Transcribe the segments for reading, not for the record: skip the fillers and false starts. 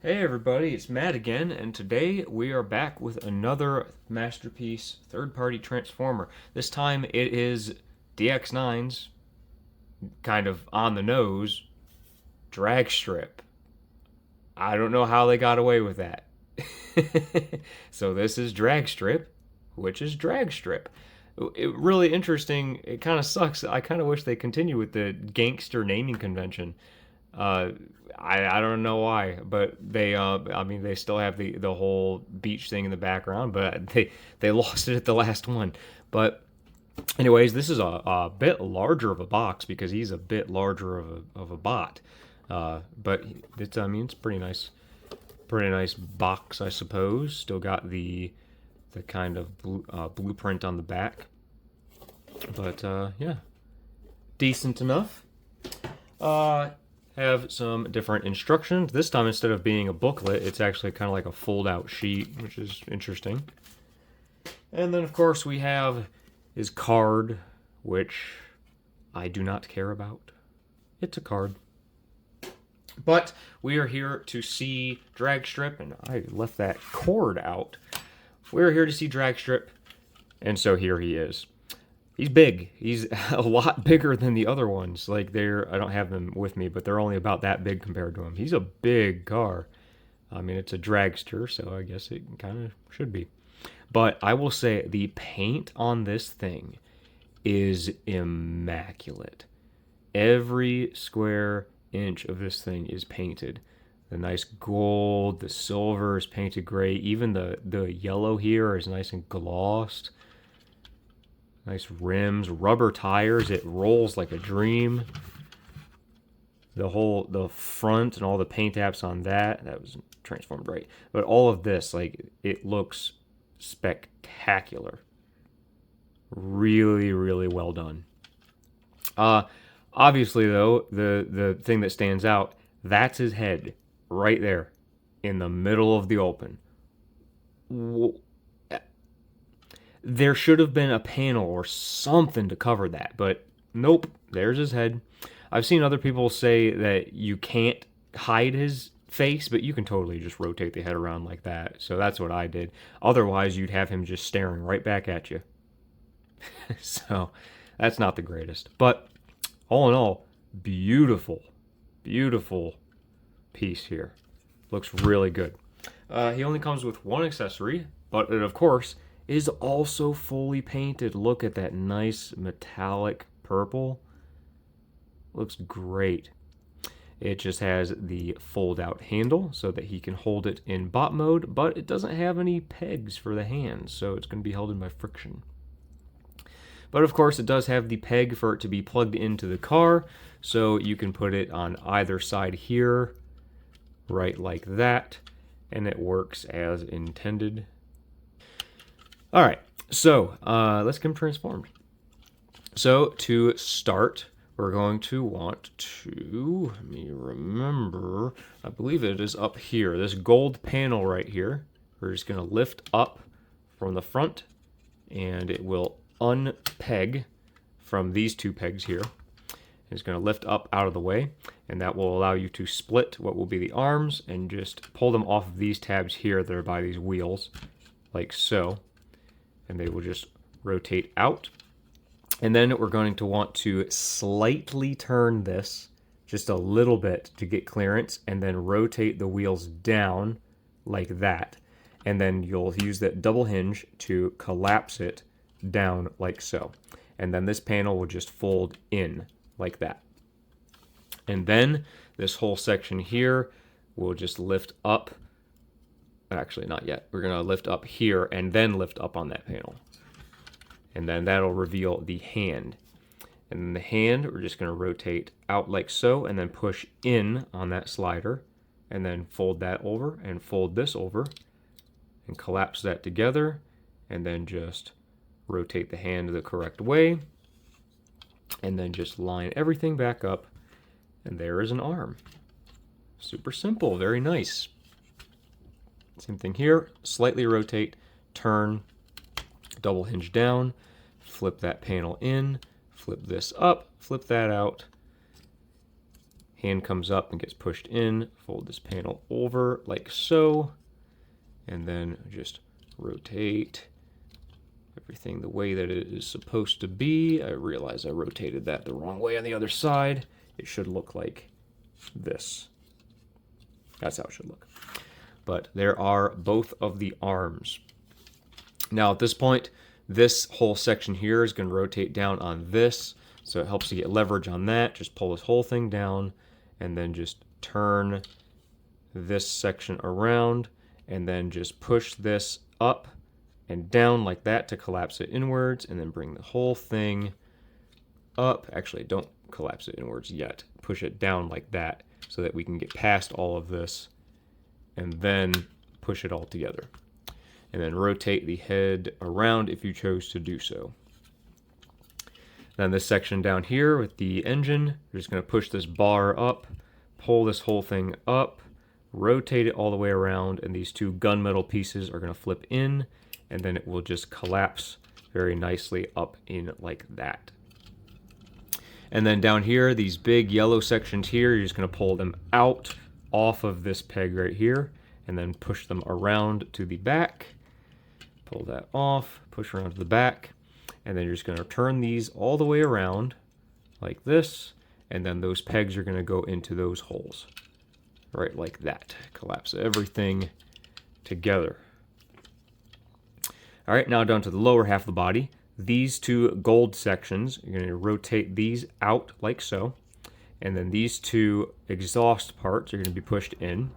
Hey everybody, it's Matt again, and today we are back with another masterpiece third-party transformer. This time it is Dx9's kind of on the nose Dragstrip. I don't know how they got away with that. So this is Dragstrip, which is Dragstrip. Really interesting. It kind of sucks. I kind of wish they continue with the gangster naming convention. Uh, I don't know why, but they I mean they still have the whole beach thing in the background, but they lost it at the last one. But anyways, this is a bit larger of a box because he's a bit larger of a bot. But it's I mean it's pretty nice box I suppose. Still got the kind of blueprint on the back, but yeah, decent enough. Uh, have some different instructions. This time, instead of being a booklet, it's actually kind of like a fold-out sheet, which is interesting. And then, of course, we have his card, which I do not care about. It's a card. But we are here to see Dragstrip, and I left that cord out. We're here to see Dragstrip, and so here he is. He's big. He's a lot bigger than the other ones. Like I don't have them with me, but they're only about that big compared to him. He's a big car. I mean, it's a dragster, so I guess it kind of should be. But I will say the paint on this thing is immaculate. Every square inch of this thing is painted. The nice gold, the silver is painted gray. Even the yellow here is nice and glossed. Nice rims, rubber tires. It rolls like a dream. The front and all the paint apps on that was transformed right. But all of this, like, it looks spectacular. Really, really well done. Obviously though, the thing that stands out, that's his head right there in the middle of the open. There should have been a panel or something to cover that, but nope, there's his head. I've seen other people say that you can't hide his face, but you can totally just rotate the head around like that. So that's what I did. Otherwise, you'd have him just staring right back at you. So that's not the greatest. But all in all, beautiful, beautiful piece here. Looks really good. He only comes with one accessory, but it, of course, is also fully painted. Look at that nice metallic purple. Looks great. It just has the fold-out handle so that he can hold it in bot mode, but it doesn't have any pegs for the hands, so it's going to be held in by friction. But of course, it does have the peg for it to be plugged into the car, so you can put it on either side here, right like that, and it works as intended. All right, so let's get him transformed. So to start, we're going to want to, let me remember, I believe it is up here, this gold panel right here. We're just going to lift up from the front, and it will unpeg from these two pegs here. It's going to lift up out of the way, and that will allow you to split what will be the arms and just pull them off of these tabs here that are by these wheels, like so. And they will just rotate out. And then we're going to want to slightly turn this just a little bit to get clearance, and then rotate the wheels down like that. And then you'll use that double hinge to collapse it down like so. And then this panel will just fold in like that. And then this whole section here will just lift up. Actually, not yet. We're going to lift up here and then lift up on that panel. And then that'll reveal the hand. And then the hand, we're just going to rotate out like so, and then push in on that slider, and then fold that over, and fold this over, and collapse that together, and then just rotate the hand the correct way, and then just line everything back up, and there is an arm. Super simple, very nice. Same thing here, slightly rotate, turn, double hinge down, flip that panel in, flip this up, flip that out, Hand comes up and gets pushed in. Fold this panel over like so. And then just rotate everything the way that it is supposed to be. I realize I rotated that the wrong way on the other side. It should look like this. That's how it should look. But there are both of the arms. Now at this point, this whole section here is going to rotate down on this, so it helps to get leverage on that. Just pull this whole thing down and then just turn this section around and then just push this up and down like that to collapse it inwards, and then bring the whole thing up. Actually, don't collapse it inwards yet. Push it down like that so that we can get past all of this and then push it all together. And then rotate the head around if you chose to do so. Then this section down here with the engine, we're just going to push this bar up, pull this whole thing up, rotate it all the way around, and these two gunmetal pieces are going to flip in, and then it will just collapse very nicely up in like that. And then down here, these big yellow sections here, you're just going to pull them out off of this peg right here, and then push them around to the back. Pull that off, push around to the back, and then you're just going to turn these all the way around like this, and then those pegs are going to go into those holes, right like that. Collapse everything together. All right, now down to the lower half of the body. These two gold sections, you're going to rotate these out like so, and then these two exhaust parts are going to be pushed in,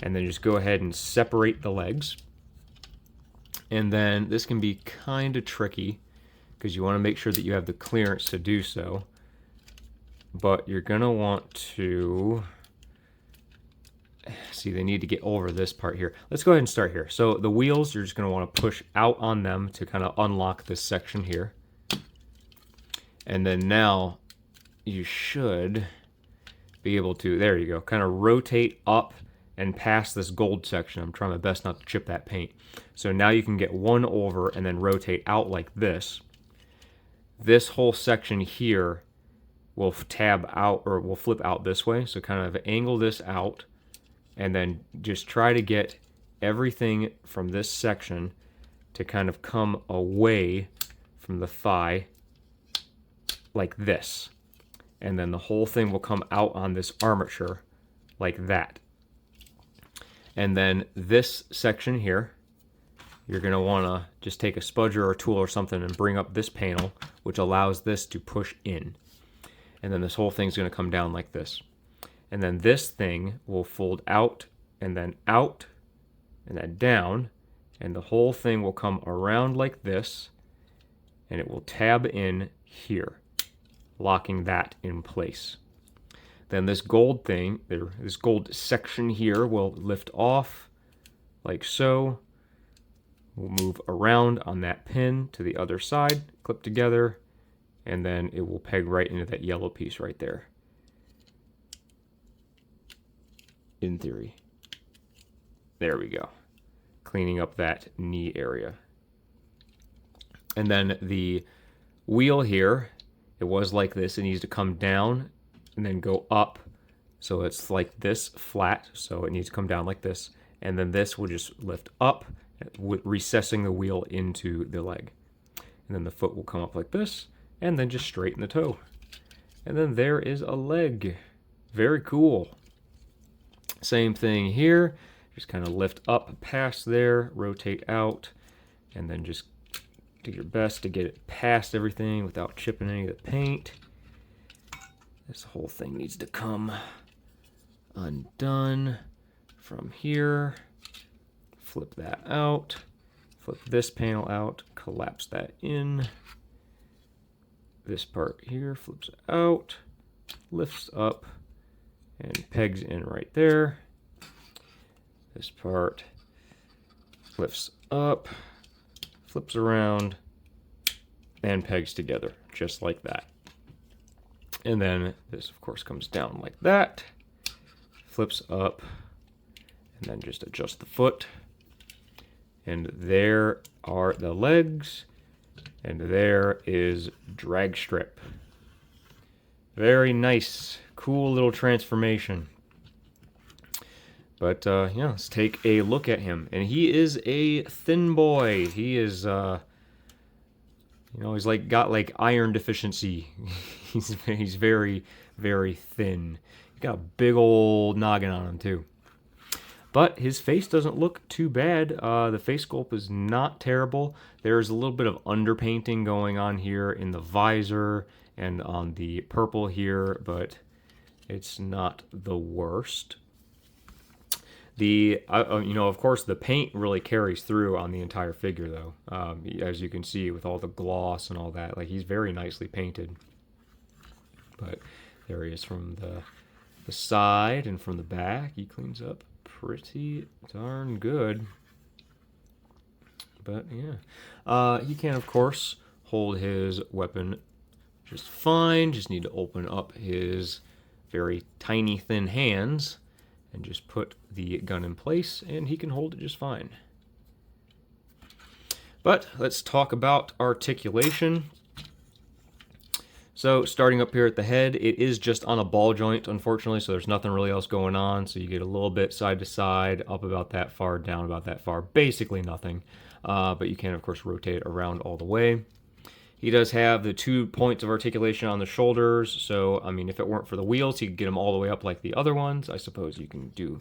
and then just go ahead and separate the legs. And then this can be kind of tricky because you want to make sure that you have the clearance to do so. But you're going to want to... See, they need to get over this part here. Let's go ahead and start here. So the wheels, you're just going to want to push out on them to kind of unlock this section here. And then now you should be able to, there you go, kind of rotate up and past this gold section. I'm trying my best not to chip that paint. So now you can get one over and then rotate out like this. This whole section here will tab out, or will flip out this way. So kind of angle this out and then just try to get everything from this section to kind of come away from the thigh like this. And then the whole thing will come out on this armature like that. And then this section here, you're going to want to just take a spudger or a tool or something and bring up this panel, which allows this to push in. And then this whole thing's going to come down like this. And then this thing will fold out and then down, and the whole thing will come around like this, and it will tab in here, locking that in place. Then this gold thing, this gold section here will lift off like so. We'll move around on that pin to the other side, clip together, and then it will peg right into that yellow piece right there. In theory. There we go. Cleaning up that knee area. And then the wheel here, it was like this. It needs to come down and then go up. So it's like this, flat. So it needs to come down like this. And then this will just lift up, recessing the wheel into the leg. And then the foot will come up like this, and then just straighten the toe. And then there is a leg. Very cool. Same thing here. Just kind of lift up past there, rotate out, and then just do your best to get it past everything without chipping any of the paint. This whole thing needs to come undone from here. Flip that out. Flip this panel out. Collapse that in. This part here flips out, lifts up, and pegs in right there. This part lifts up, flips around, and pegs together, just like that. And then this, of course, comes down like that, flips up, and then just adjust the foot. And there are the legs, and there is Dragstrip. Very nice. Cool little transformation. But, yeah, let's take a look at him. And he is a thin boy. He is, he's like got like iron deficiency. he's very, very thin. He's got a big old noggin on him, too. But his face doesn't look too bad. The face sculpt is not terrible. There's a little bit of underpainting going on here in the visor and on the purple here, but it's not the worst. Of course, the paint really carries through on the entire figure, though. As you can see, with all the gloss and all that, like he's very nicely painted. But there he is from the side and from the back. He cleans up pretty darn good. But yeah, he can of course hold his weapon just fine. Just need to open up his very tiny thin hands and just put the gun in place, and he can hold it just fine. But let's talk about articulation. So starting up here at the head, it is just on a ball joint, unfortunately, so there's nothing really else going on. So you get a little bit side to side, up about that far, down about that far, basically nothing. But you can, of course, rotate it around all the way. He does have the 2 points of articulation on the shoulders, so, I mean, if it weren't for the wheels, he could get them all the way up like the other ones. I suppose you can do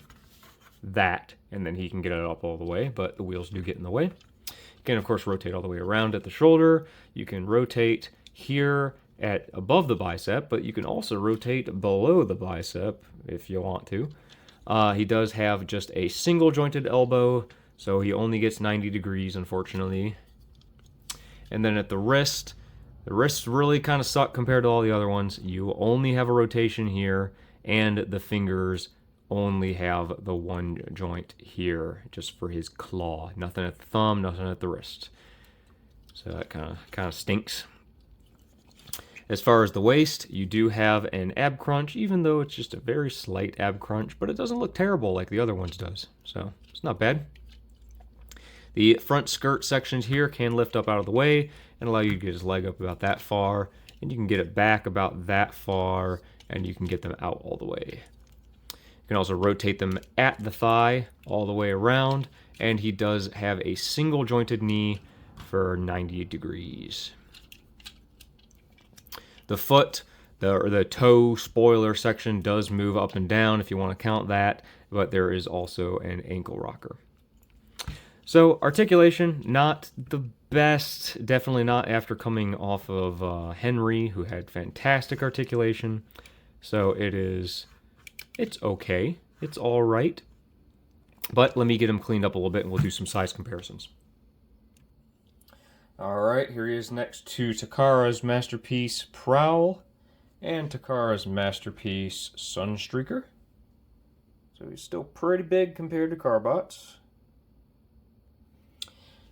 that, and then he can get it up all the way, but the wheels do get in the way. You can, of course, rotate all the way around at the shoulder. You can rotate here at above the bicep, but you can also rotate below the bicep if you want to. He does have just a single jointed elbow, so he only gets 90 degrees, unfortunately. And then at the wrists really kind of suck compared to all the other ones. You only have a rotation here, and the fingers only have the one joint here, just for his claw. Nothing at the thumb, nothing at the wrist. So that kind of stinks. As far as the waist, you do have an ab crunch, even though it's just a very slight ab crunch, but it doesn't look terrible like the other ones does, so it's not bad. The front skirt sections here can lift up out of the way and allow you to get his leg up about that far, and you can get it back about that far, and you can get them out all the way. You can also rotate them at the thigh all the way around, and he does have a single jointed knee for 90 degrees. The foot, the toe spoiler section does move up and down if you want to count that, but there is also an ankle rocker. So articulation, not the best, definitely not after coming off of Henry, who had fantastic articulation. So it's okay, it's all right. But let me get him cleaned up a little bit, and we'll do some size comparisons. All right, here he is next to Takara's masterpiece Prowl and Takara's masterpiece Sunstreaker. So he's still pretty big compared to Carbots.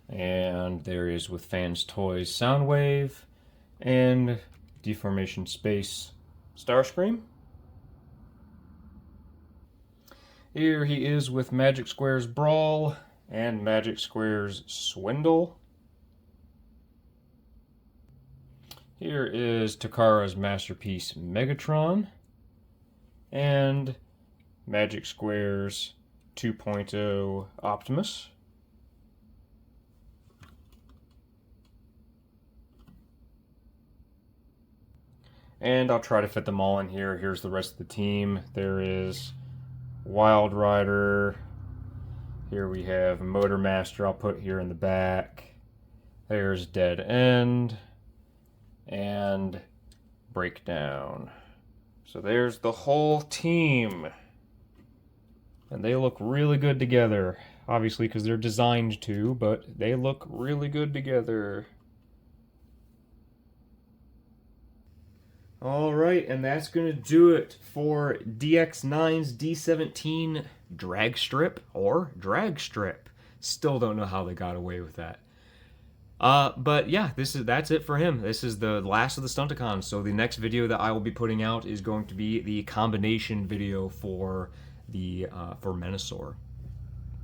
And there he is with Fans Toys Soundwave and Deformation Space Starscream. Here he is with Magic Square's Brawl and Magic Square's Swindle. Here is Takara's masterpiece Megatron and Magic Square's 2.0 Optimus. And I'll try to fit them all in here. Here's the rest of the team. There is Wild Rider. Here we have Motor Master. I'll put here in the back. There's Dead End. And Breakdown. So there's the whole team. And they look really good together. Obviously, because they're designed to, but they look really good together. Alright, and that's going to do it for Dx9's D17 Dragstrip, or Dragstrip. Still don't know how they got away with that. But yeah, that's it for him. This is the last of the Stunticons, so the next video that I will be putting out is going to be the combination video for the for Menasor.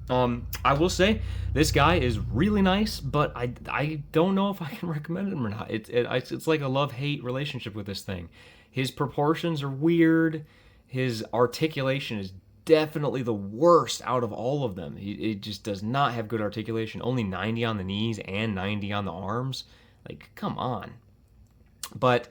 I will say this guy is really nice, but I don't know if I can recommend him or not. It's like a love-hate relationship with this thing. His proportions are weird. His articulation is definitely the worst out of all of them. He just does not have good articulation. Only 90 on the knees and 90 on the arms. Like, come on. But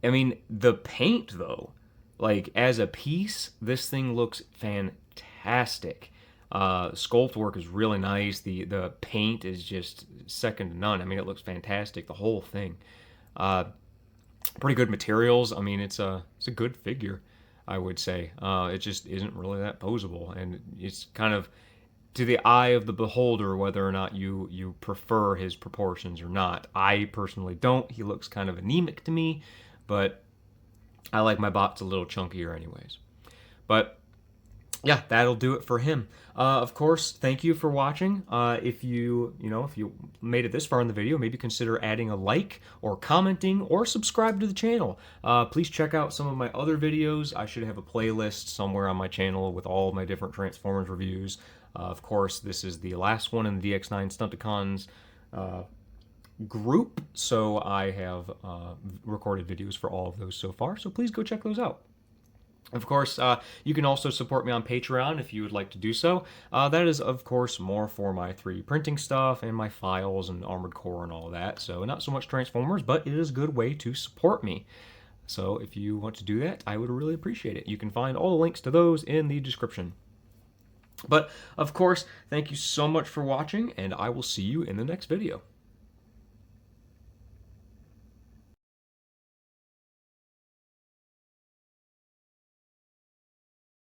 I mean, the paint though, like as a piece, this thing looks fantastic. Sculpt work is really nice. The paint is just second to none. I mean, it looks fantastic. The whole thing. Uh, Pretty good materials. I mean, it's a good figure, I would say. It just isn't really that posable, and it's kind of to the eye of the beholder whether or not you prefer his proportions or not. I personally don't. He looks kind of anemic to me, but I like my bots a little chunkier anyways. But yeah, that'll do it for him. Of course, thank you for watching. If you made it this far in the video, maybe consider adding a like or commenting or subscribe to the channel. Please check out some of my other videos. I should have a playlist somewhere on my channel with all of my different Transformers reviews. Of course, this is the last one in the Dx9 Stunticons group, so I have recorded videos for all of those so far, so please go check those out. Of course, you can also support me on Patreon if you would like to do so. That is, of course, more for my 3D printing stuff and my files and Armored Core and all that. So not so much Transformers, but it is a good way to support me. So if you want to do that, I would really appreciate it. You can find all the links to those in the description. But, of course, thank you so much for watching, and I will see you in the next video.